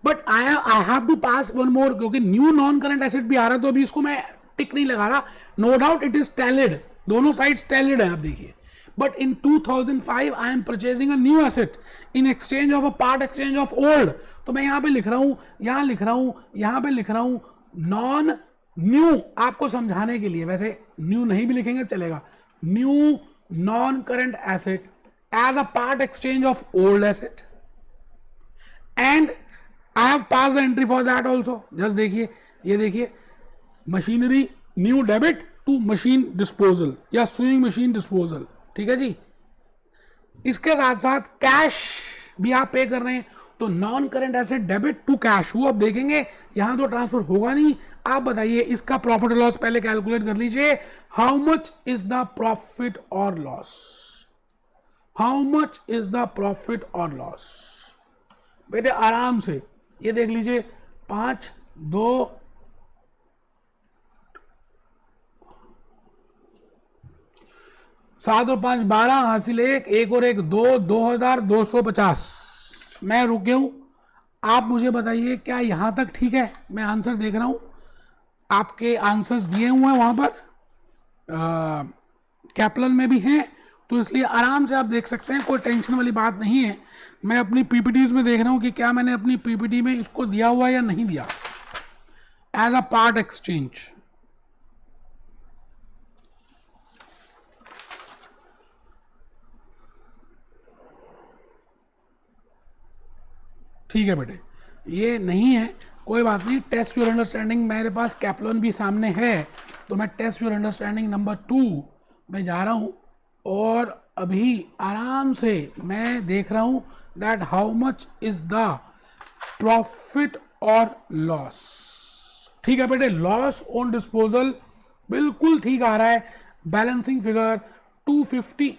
but I have to pass one more, क्योंकि न्यू नॉन करंट एसेट भी आ रहा है, तो अभी इसको मैं टिक नहीं लगा रहा। No doubt it is tallied, दोनों साइड्स टैलिड है, आप देखिए। But in 2005 I am purchasing a new asset in exchange of a part exchange of old. तो मैं यहां पे लिख रहा हूं, यहां लिख रहा हूं, यहां पे लिख रहा हूं नॉन न्यू, आपको समझाने के लिए, वैसे न्यू नहीं भी लिखेंगे चलेगा, new non current asset as a part exchange of old asset and I have pass the entry for that also. Just देखिए, ये देखिए, machinery new debit to machine disposal या स्विंग मशीन डिस्पोजल, ठीक है जी। इसके साथ साथ कैश भी आप पे कर रहे हैं, तो non current asset debit to cash, वो आप देखेंगे यहां तो ट्रांसफर होगा नहीं। आप बताइए इसका प्रॉफिट लॉस पहले कैलकुलेट कर लीजिए। How much is the profit और loss? How much is the profit और लॉस? बेटे आराम से ये देख लीजिए, 5 2 7 और 5 12 हासिल 1 1 और 1 2 2250। मैं रुके हूं, आप मुझे बताइए क्या यहां तक ठीक है? मैं आंसर देख रहा हूं, आपके आंसर्स दिए हुए हैं वहां पर, कैप्लन में भी हैं, तो इसलिए आराम से आप देख सकते हैं, कोई टेंशन वाली बात नहीं है। मैं अपनी पीपीटीज में देख रहा हूं कि क्या मैंने अपनी पीपीटी में इसको दिया हुआ या नहीं दिया एज अ पार्ट एक्सचेंज। ठीक है बेटे, ये नहीं है, कोई बात नहीं। टेस्ट योर अंडरस्टैंडिंग, मेरे पास कैप्लन भी सामने है, तो मैं टेस्ट योर अंडरस्टैंडिंग नंबर 2 में जा रहा हूं। और अभी आराम से मैं देख रहा हूं that how much is the profit और लॉस। ठीक है बेटे, लॉस ऑन डिस्पोजल बिल्कुल ठीक आ रहा है, balancing figure 250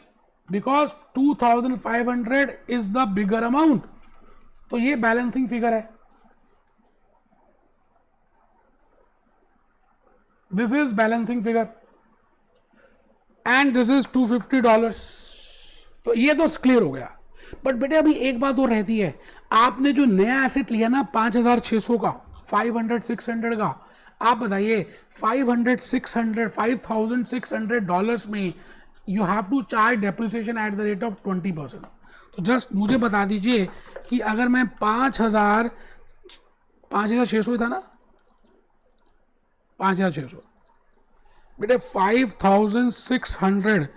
because 2500 is the bigger amount, तो ये बैलेंसिंग फिगर है। This is balancing figure and this is $250। तो ये तो क्लियर हो गया। बट बेटे अभी एक बात और रहती है, आपने जो नया एसेट लिया ना 5600 का, 500 600 का, आप बताइए 5600 डॉलर्स में you have to charge depreciation at the rate of 20%। तो जस्ट मुझे बता दीजिए कि अगर मैं 5600 था ना, 5600 बेटे 5600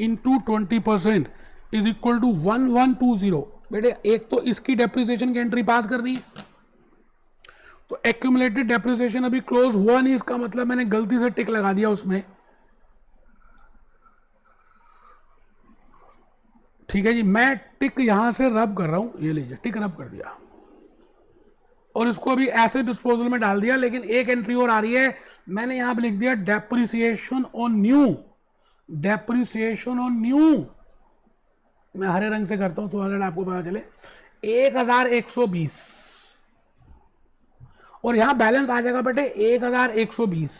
इंटू 20% इज इक्वल टू 1120। बेटे एक तो इसकी डेप्रिसिएशन की एंट्री पास करनी है, तो एक्यूमुलेटेड डेप्रिसिएशन अभी क्लोज हुआ नहीं, इसका मतलब मैंने गलती से टिक लगा दिया उसमें। ठीक है जी, मैं टिक यहां से रब कर रहा हूं, ये लीजिए टिक रब कर दिया और इसको अभी एसेट डिस्पोजल में डाल दिया। लेकिन एक एंट्री और आ रही है, मैंने यहां पे लिख दिया depreciation on new, depreciation on new. मैं हरे रंग से करता हूं तो अगर आपको पता चले 1120 और यहां बैलेंस आ जाएगा बेटे 1120।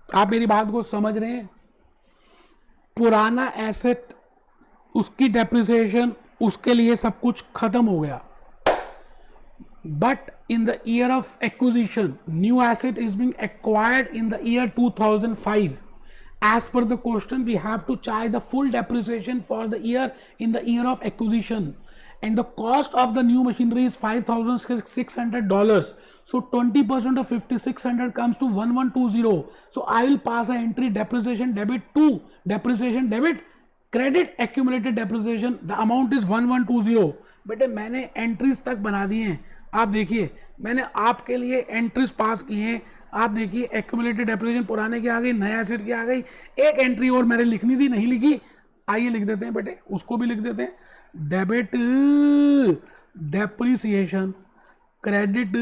आप मेरी बात को समझ रहे हैं? पुराना एसेट, उसकी डेप्रिसिएशन, उसके लिए सब कुछ खत्म हो गया। But in the year of acquisition, new asset is being acquired in the year 2005. As per the question, we have to charge the full depreciation for the year in the year of acquisition, and the cost of the new machinery is $5,600. So 20% of 5600 comes to 1120. So I will pass an entry depreciation debit to depreciation debit credit accumulated depreciation, the amount is 1120। बेटे मैंने entries तक बना दी हैं, आप देखिए मैंने आपके लिए एंट्रीज पास की हैं। आप देखिए एक्यूमुलेटेड डेप्रिसिएशन पुराने की आ गई, नया एसेट की आ गई। एक एंट्री और मैंने लिखनी थी, नहीं लिखी, आइए लिख देते हैं बेटे, उसको भी लिख देते हैं। Debit depreciation credit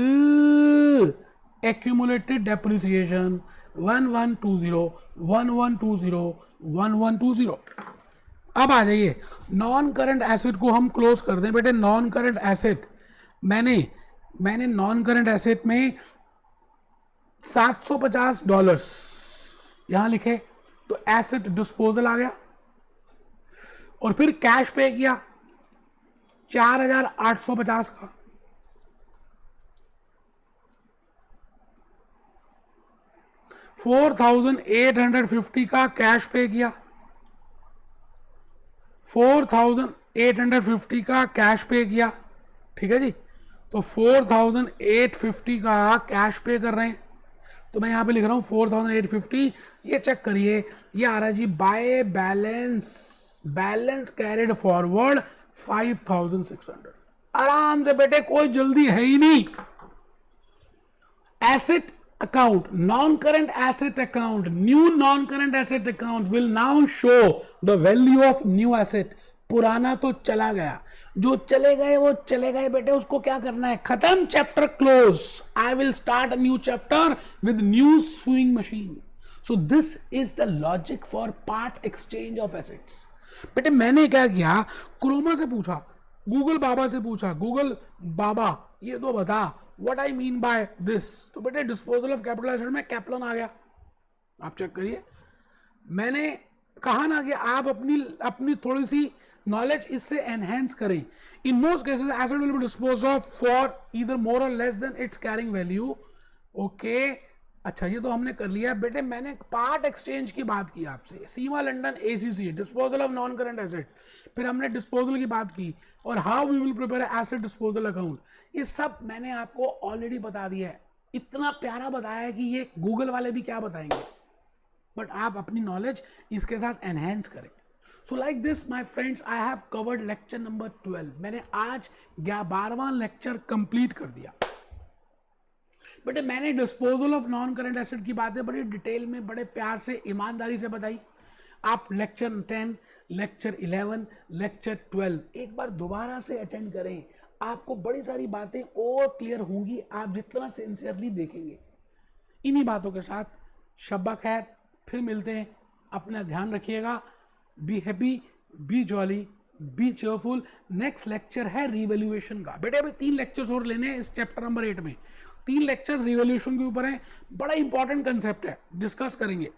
accumulated depreciation 1120 1120 1120। अब आ जाइए नॉन करंट एसेट को हम क्लोज कर दें। बेटे नॉन करंट एसेट मैंने नॉन करंट एसेट में $750 यहां लिखे, तो एसेट डिस्पोजल आ गया और फिर कैश पे किया 4850 का, $4850 का कैश पे किया, 4850 का कैश पे किया। ठीक है जी, तो 4850 का कैश पे कर रहे हैं, तो मैं यहां पे लिख रहा हूं 4850। ये चेक करिए, ये आ रहा है जी बाय बैलेंस कैरिड फॉरवर्ड 5600। आराम से बेटे, कोई जल्दी है ही नहीं। Asset account, non-current asset account, new non-current asset account will now show the value of new asset। पुराना तो चला गया, जो चले गए वो चले गए बेटे, उसको क्या करना है, खत्म, chapter close. I will start a new chapter with new swing machine. So this is the logic for part exchange of assets. बेटे मैंने क्या किया, क्रोमा से पूछा, गूगल बाबा से पूछा, गूगल बाबा ये तो बता what I mean by this. तो बेटे डिस्पोजल ऑफ कैपिटल एसेट में कैप्लन आ गया, आप चेक करिए। मैंने कहा ना कि आप अपनी थोड़ी सी नॉलेज इससे एनहेंस करें। In most cases asset will be disposed off for either more और less than its carrying value. Okay, अच्छा ये तो हमने कर लिया। बेटे मैंने पार्ट एक्सचेंज की बात की आपसे, Seema London ACC, disposal of non current assets, फिर हमने डिस्पोजल की बात की और how we will prepare asset disposal account. ये सब मैंने आपको ऑलरेडी बता दिया है, इतना प्यारा बताया है कि ये गूगल वाले भी क्या बताएंगे, बट आप अपनी नॉलेज इसके साथ एनहेंस करें। So like this my friends, I have covered lecture number 12। मैंने आज 12वां लेक्चर कंप्लीट कर दिया। बट मैंने disposal of non current asset की बातें बड़ी डिटेल में, बड़े प्यार से, ईमानदारी से बताई। आप लेक्चर 10, लेक्चर 11, लेक्चर 12 एक बार दोबारा से अटेंड करें, आपको बड़ी सारी बातें और क्लियर होंगी आप जितना सिंसियरली देखेंगे। इन्हीं बातों के साथ शब्बा खैर, फिर मिलते हैं, अपना ध्यान रखिएगा, be happy, B jolly, B cheerful. Next lecture है रिवैल्यूएशन का। बेटे अभी 3 लेक्चर्स और लेने हैं इस चैप्टर नंबर 8 में, 3 लेक्चर्स रिवैल्यूएशन के ऊपर हैं, बड़ा इंपॉर्टेंट कंसेप्ट है, डिस्कस करेंगे।